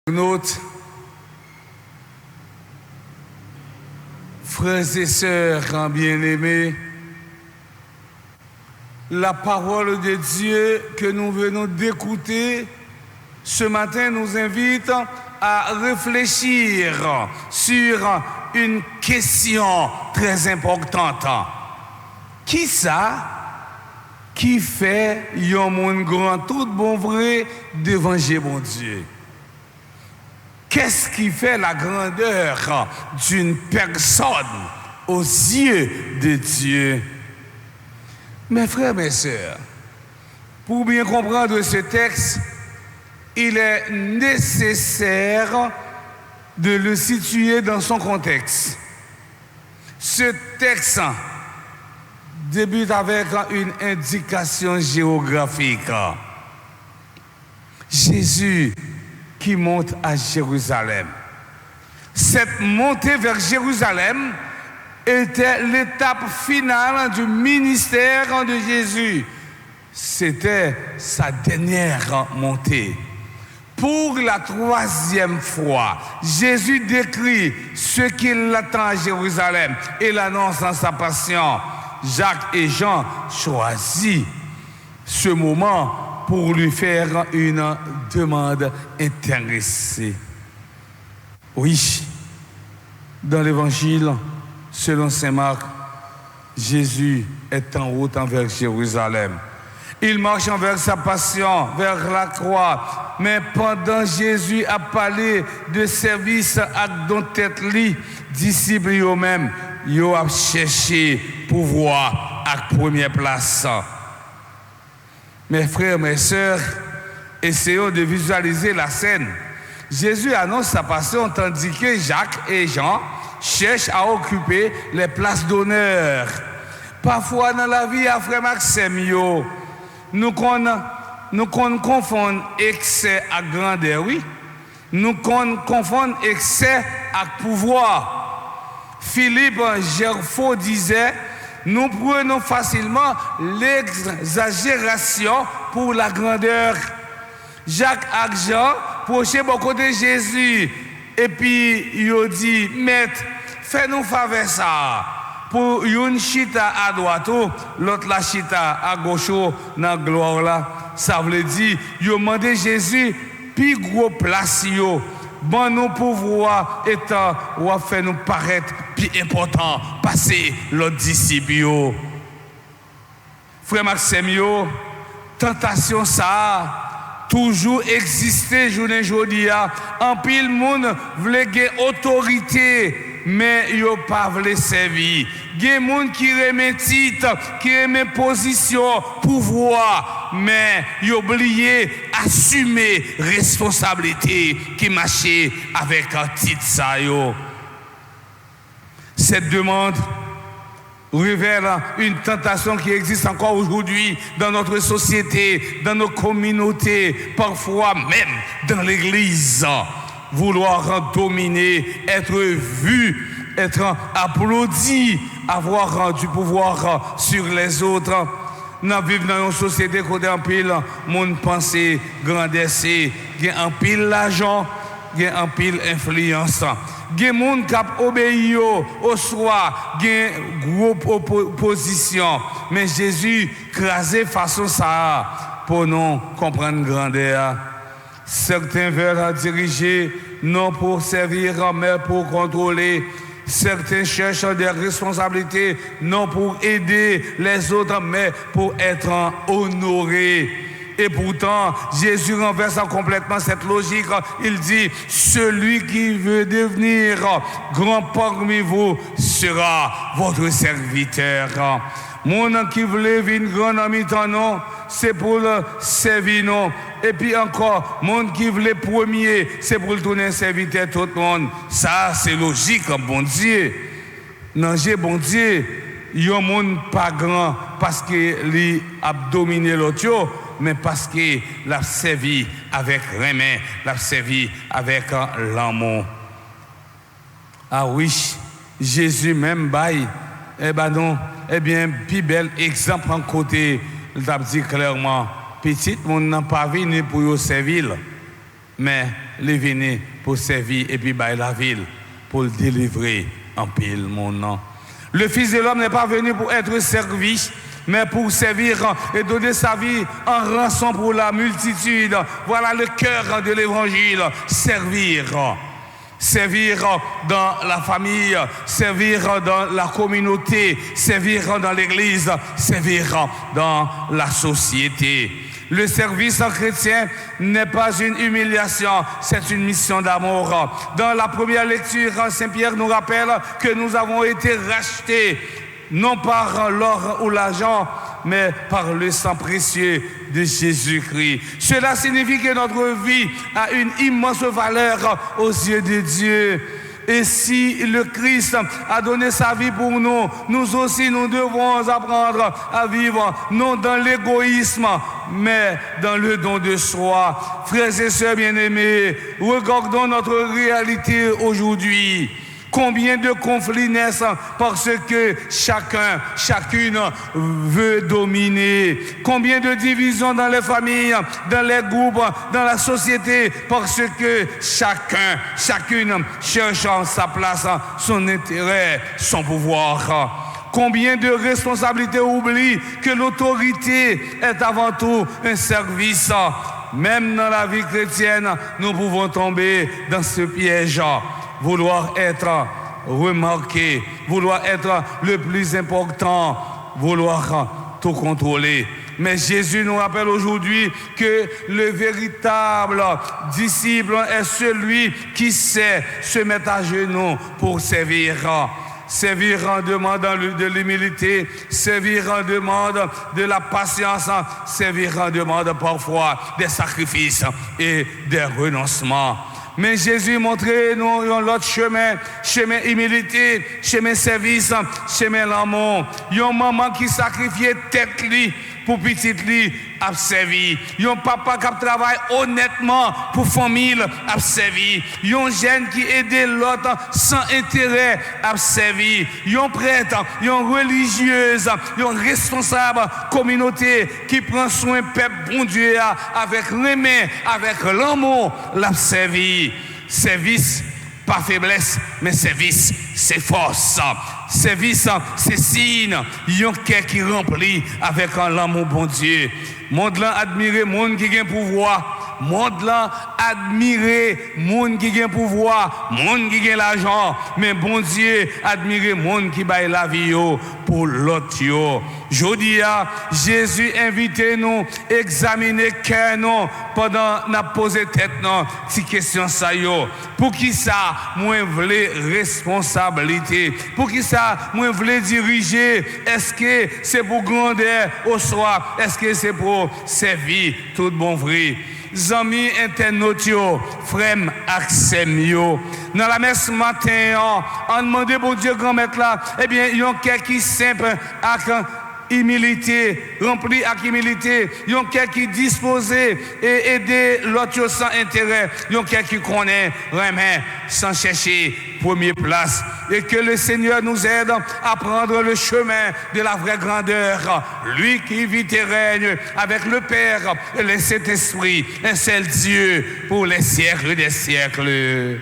Notre frères et sœurs bien-aimés, la parole de Dieu que nous venons d'écouter ce matin nous invite à réfléchir sur une question très importante. Qui ça qui fait un monde grand, tout bon vrai devant bon Dieu? Qu'est-ce qui fait la grandeur d'une personne aux yeux de Dieu? Mes frères, mes sœurs, pour bien comprendre ce texte, il est nécessaire de le situer dans son contexte. Ce texte débute avec une indication géographique. Jésus qui monte à Jérusalem. Cette montée vers Jérusalem était l'étape finale du ministère de Jésus. C'était sa dernière montée. Pour la troisième fois, Jésus décrit ce qu'il attend à Jérusalem et l'annonce dans sa passion. Jacques et Jean choisissent ce moment pour lui faire une demande intéressée. Oui, dans l'évangile, selon saint Marc, Jésus est en route envers Jérusalem. Il marche envers sa passion, vers la croix. Mais pendant Jésus a parlé de service à dont tête li, disciples eux-mêmes, ils ont cherché pouvoir à première place. Mes frères, mes sœurs, essayons de visualiser la scène. Jésus annonce sa passion tandis que Jacques et Jean cherchent à occuper les places d'honneur. Parfois dans la vie, frère Maxime, nous confondons excès à grandeur, oui. Nous confondons excès à pouvoir. Philippe Gerfaux disait: nous prenons facilement l'exagération pour la grandeur. Jacques et Jean prochaient beaucoup de Jésus. Et puis, il dit: Maître, fais-nous faveur ça. Pour une chita à droite, l'autre la chita à gauche, dans la gloire là. Ça veut dire, il a demandé Jésus, plus gros place, bon nous pouvoir étant, ou à faire nous paraître plus important, passer l'autre disciple. Frère Maxime, tentation ça toujours existé journée aujourd'hui. En pile monde voulait gagner autorité, mais yo pas voulu servir. Gen moun qui remet titre, qui remet position, pouvoir, mais yo oublié assumer responsabilité qui marchait avec un titre ça yo. Cette demande révèle une tentation qui existe encore aujourd'hui dans notre société, dans nos communautés, parfois même dans l'église. Vouloir dominer, être vu, être applaudi, avoir du pouvoir sur les autres. Nous vivons dans une société où un pile monde pensée grandesse, il y a un pile l'argent, il y a un pile influence. Il y a des gens qui obéissent au soir, il y a une grosse opposition. Mais Jésus crasé façon ça pour nous comprendre grandeur. Certains veulent diriger, non pour servir, mais pour contrôler. Certains cherchent des responsabilités, non pour aider les autres, mais pour être honorés. Et pourtant, Jésus renverse complètement cette logique. Il dit, celui qui veut devenir grand parmi vous sera votre serviteur. Mon qui voulait venir grand ami non, c'est pour le servir non. Et puis encore, monde qui voulait premier, c'est pour le tourner serviteur tout le monde. Ça, c'est logique, bon Dieu. Non, bon Dieu, il y a un monde pas grand parce qu'il a dominé l'autre, mais parce qu'il l'a servi avec remède, l'a servi avec l'amour. Ah oui, Jésus même baille. Eh ben non, eh bien, plus bel exemple en côté, il t'a dit clairement, petit, on n'a pas venu pour vous servir. mais il venu pour servir et puis la ville, pour le délivrer en pile mon nom. Le Fils de l'homme n'est pas venu pour être servi, mais pour servir et donner sa vie en rançon pour la multitude. Voilà le cœur de l'évangile, servir. Servir dans la famille, servir dans la communauté, servir dans l'église, servir dans la société. Le service chrétien n'est pas une humiliation, c'est une mission d'amour. Dans la première lecture, Saint Pierre nous rappelle que nous avons été rachetés, non par l'or ou l'argent, mais par le sang précieux de Jésus-Christ. Cela signifie que notre vie a une immense valeur aux yeux de Dieu. Et si le Christ a donné sa vie pour nous, nous aussi nous devons apprendre à vivre non dans l'égoïsme, mais dans le don de soi. Frères et sœurs bien-aimés, regardons notre réalité aujourd'hui. Combien de conflits naissent parce que chacune veut dominer. Combien de divisions dans les familles, dans les groupes, dans la société parce que chacune cherche sa place, son intérêt, son pouvoir. Combien de responsabilités oublient que l'autorité est avant tout un service. Même dans la vie chrétienne, nous pouvons tomber dans ce piège. Vouloir être remarqué, vouloir être le plus important, vouloir tout contrôler. Mais Jésus nous rappelle aujourd'hui que le véritable disciple est celui qui sait se mettre à genoux pour servir. Servir en demandant de l'humilité, servir en demande de la patience, servir en demande parfois des sacrifices et des renoncements. Mais Jésus montrait nous l'autre chemin humilité, chemin service, chemin l'amour. Yon maman qui sacrifiait tête li pour petite li a servi. Yon papa qui travaille honnêtement pour famille a servi. Yon jeune qui aidait l'autre sans intérêt a servi. Yon prêtre, yon religieuse, yon responsable communauté qui prend soin peuple bon Dieu avec les mains, avec l'amour l'a servi. Service, pas faiblesse, mais service, c'est force. Service, c'est signe. Yon cœur qui remplit avec l'amour bon Dieu. Monde là admirer monde qui a pouvoir. Monde là admirer monde qui a pouvoir, monde qui a l'argent, mais bon Dieu admirer monde qui baille la vie pour l'autre yo. Jodi a Jésus invite nous examiner cœur nous pendant n'a posé tête non si question ça yo. Pour qui ça moi vle responsabilité, pour qui ça moi vle diriger, est-ce que c'est pour grandeur au soir, est-ce que c'est pour servir tout bon vrai. Zami internautes yo, frères aksem yo. Dans la messe matin, on demande bon Dieu grand maître là, eh bien, yon cœur qui simple avec humilité, rempli avec humilité, yon cœur qui disposé et aider l'autre sans intérêt, yon cœur qui connaît vraiment sans chercher première place, et que le Seigneur nous aide à prendre le chemin de la vraie grandeur, lui qui vit et règne avec le Père et le Saint-Esprit, un seul Dieu pour les siècles des siècles.